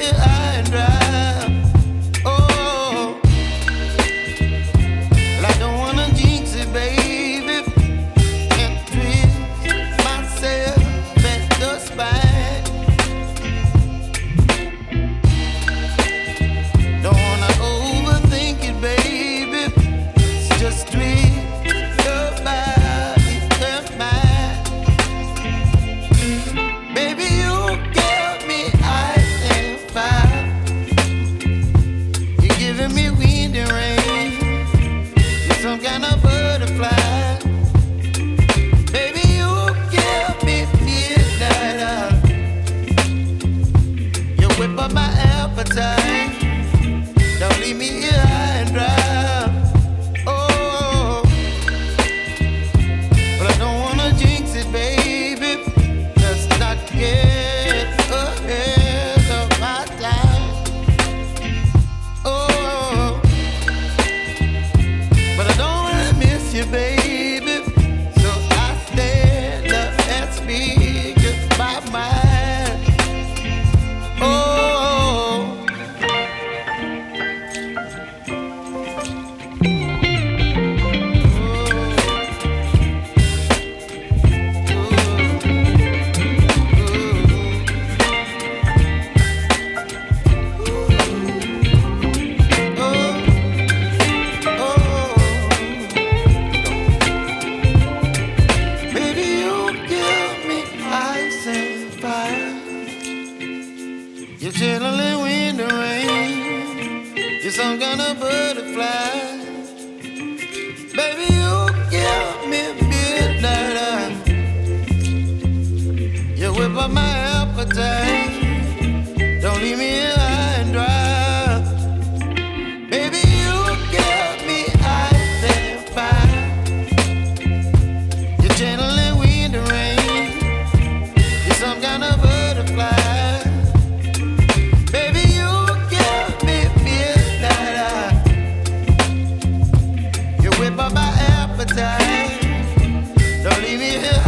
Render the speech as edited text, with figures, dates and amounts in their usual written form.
here high and dry. Oh, well, I don't wanna jinx it, baby, and twist myself at the spine. Don't wanna overthink it, baby. It's just twist your body and mine. Baby, you give me ice and fire. You're giving me wind and rain. You're some kind of butterfly. Baby, you give me midnight. You whip up my appetite. Don't leave me here high and dry. Oh, but I don't wanna jinx it, baby. Let's not get ahead of my time. Oh, but I don't wanna miss you, baby. So I stand up and speak my mind. Oh. You're chilling wind and rain. You're some kind of butterfly. Baby, you give me midnight. You whip up my appetite. Don't leave me here high and dry. Baby, you give me ice and fire. You're channeling wind and rain. You're some kind of butterfly. Whip up my appetite. Don't leave me here